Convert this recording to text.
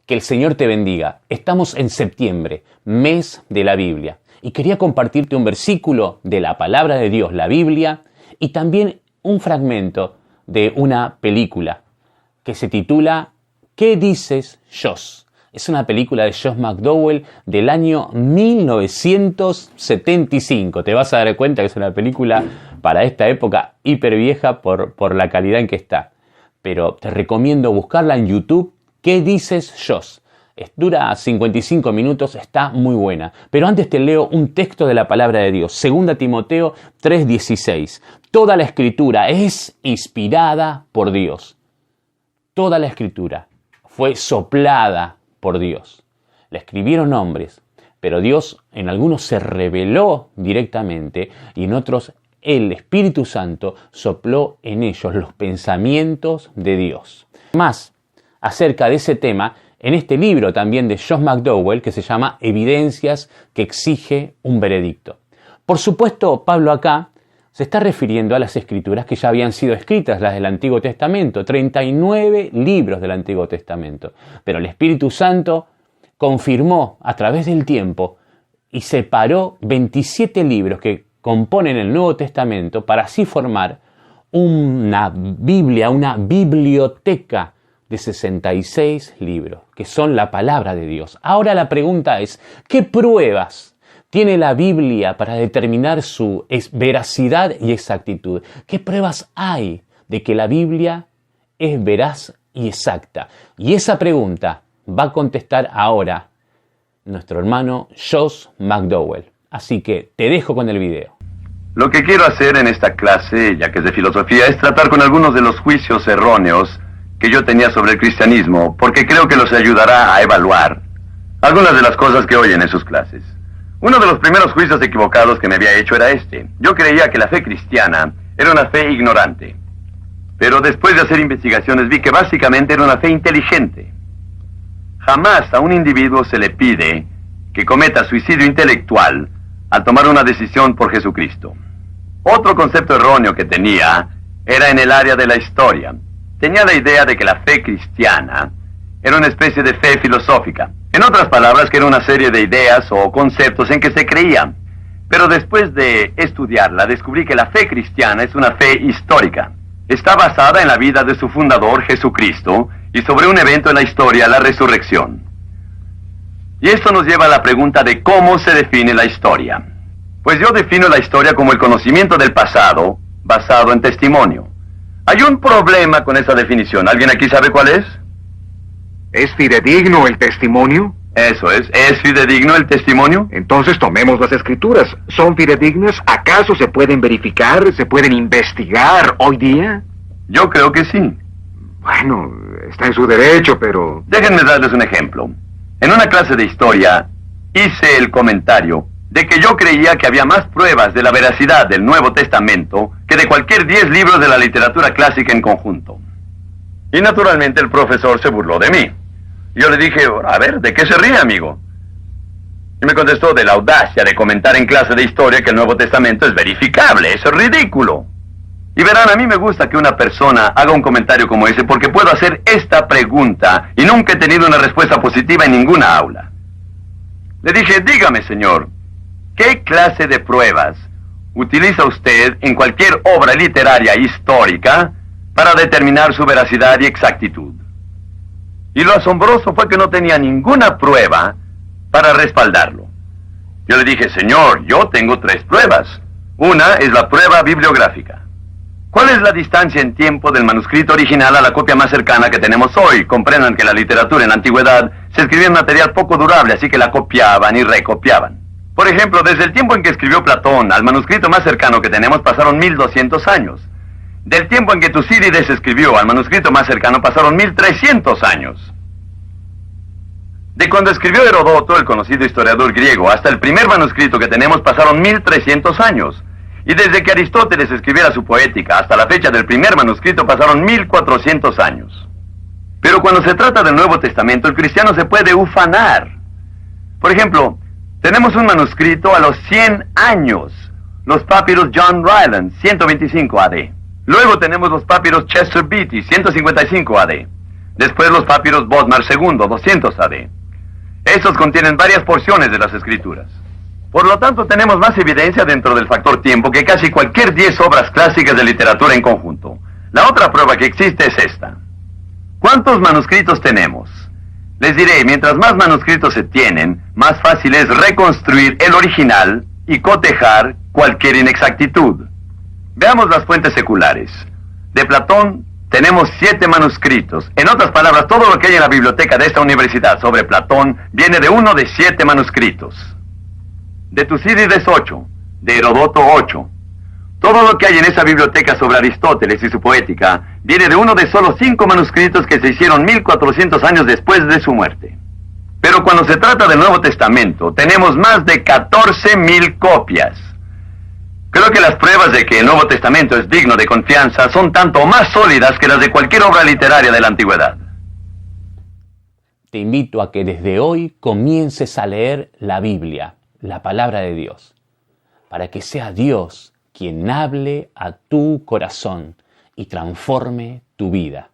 Que el Señor te bendiga. Estamos en septiembre, mes de la Biblia, y quería compartirte un versículo de la palabra de Dios, la Biblia, y también un fragmento de una película que se titula ¿Qué dices, Joss? Es una película de Josh McDowell del año 1975. Te vas a dar cuenta que es una película para esta época hiper vieja por la calidad en que está. Pero te recomiendo buscarla en YouTube. ¿Qué dices, Joss? Dura 55 minutos, está muy buena. Pero antes te leo un texto de la palabra de Dios. 2 Timoteo 3:16. Toda la escritura es inspirada por Dios. Toda la escritura fue soplada por Dios. La escribieron hombres, pero Dios en algunos se reveló directamente y en otros el Espíritu Santo sopló en ellos los pensamientos de Dios. Más acerca de ese tema en este libro también de Josh McDowell que se llama Evidencias que exige un veredicto. Por supuesto, Pablo acá se está refiriendo a las escrituras que ya habían sido escritas, las del Antiguo Testamento, 39 libros del Antiguo Testamento. Pero el Espíritu Santo confirmó a través del tiempo y separó 27 libros que componen el Nuevo Testamento para así formar una Biblia, una biblioteca de 66 libros, que son la palabra de Dios. Ahora la pregunta es, ¿qué pruebas tiene la Biblia para determinar su veracidad y exactitud? ¿Qué pruebas hay de que la Biblia es veraz y exacta? Y esa pregunta va a contestar ahora nuestro hermano Josh McDowell. Así que te dejo con el video. Lo que quiero hacer en esta clase, ya que es de filosofía, es tratar con algunos de los juicios erróneos que yo tenía sobre el cristianismo, porque creo que los ayudará a evaluar algunas de las cosas que oyen en sus clases. Uno de los primeros juicios equivocados que me había hecho era este. Yo creía que la fe cristiana era una fe ignorante, pero después de hacer investigaciones vi que básicamente era una fe inteligente. Jamás a un individuo se le pide que cometa suicidio intelectual al tomar una decisión por Jesucristo. Otro concepto erróneo que tenía era en el área de la historia. Tenía la idea de que la fe cristiana era una especie de fe filosófica. En otras palabras, que era una serie de ideas o conceptos en que se creía. Pero después de estudiarla, descubrí que la fe cristiana es una fe histórica. Está basada en la vida de su fundador, Jesucristo, y sobre un evento en la historia, la resurrección. Y esto nos lleva a la pregunta de cómo se define la historia. Pues yo defino la historia como el conocimiento del pasado basado en testimonio. Hay un problema con esa definición. ¿Alguien aquí sabe cuál es? ¿Es fidedigno el testimonio? Eso es. ¿Es fidedigno el testimonio? Entonces tomemos las escrituras. ¿Son fidedignas? ¿Acaso se pueden verificar? ¿Se pueden investigar hoy día? Yo creo que sí. Bueno, está en su derecho, pero... Déjenme darles un ejemplo. En una clase de historia hice el comentario de que yo creía que había más pruebas de la veracidad del Nuevo Testamento que de cualquier 10 libros de la literatura clásica en conjunto. Y naturalmente el profesor se burló de mí. Yo le dije, a ver, ¿de qué se ríe, amigo? Y me contestó de la audacia de comentar en clase de historia que el Nuevo Testamento es verificable. Eso es ridículo. Y verán, a mí me gusta que una persona haga un comentario como ese porque puedo hacer esta pregunta y nunca he tenido una respuesta positiva en ninguna aula. Le dije, dígame, señor, ¿qué clase de pruebas utiliza usted en cualquier obra literaria histórica para determinar su veracidad y exactitud? Y lo asombroso fue que no tenía ninguna prueba para respaldarlo. Yo le dije, señor, yo tengo 3 pruebas. Una es la prueba bibliográfica. ¿Cuál es la distancia en tiempo del manuscrito original a la copia más cercana que tenemos hoy? Comprendan que la literatura en la antigüedad se escribía en material poco durable, así que la copiaban y recopiaban. Por ejemplo, desde el tiempo en que escribió Platón al manuscrito más cercano que tenemos pasaron 1200 años. Del tiempo en que Tucídides escribió al manuscrito más cercano pasaron 1300 años. De cuando escribió Heródoto, el conocido historiador griego, hasta el primer manuscrito que tenemos pasaron 1300 años. Y desde que Aristóteles escribiera su Poética hasta la fecha del primer manuscrito pasaron 1400 años. Pero cuando se trata del Nuevo Testamento, el cristiano se puede ufanar. Por ejemplo, tenemos un manuscrito a los 100 años, los papiros John Ryland, 125 AD. Luego tenemos los papiros Chester Beatty, 155 AD. Después los papiros Bodmer II, 200 AD. Estos contienen varias porciones de las Escrituras. Por lo tanto, tenemos más evidencia dentro del factor tiempo que casi cualquier 10 obras clásicas de literatura en conjunto. La otra prueba que existe es esta. ¿Cuántos manuscritos tenemos? Les diré, mientras más manuscritos se tienen, más fácil es reconstruir el original y cotejar cualquier inexactitud. Veamos las fuentes seculares. De Platón tenemos 7 manuscritos. En otras palabras, todo lo que hay en la biblioteca de esta universidad sobre Platón viene de uno de 7 manuscritos. De Tucídides 8, de Herodoto 8. Todo lo que hay en esa biblioteca sobre Aristóteles y su poética viene de uno de solo 5 manuscritos que se hicieron 1400 años después de su muerte. Pero cuando se trata del Nuevo Testamento, tenemos más de 14,000 copias. Creo que las pruebas de que el Nuevo Testamento es digno de confianza son tanto más sólidas que las de cualquier obra literaria de la antigüedad. Te invito a que desde hoy comiences a leer la Biblia, la palabra de Dios, para que sea Dios quien hable a tu corazón y transforme tu vida.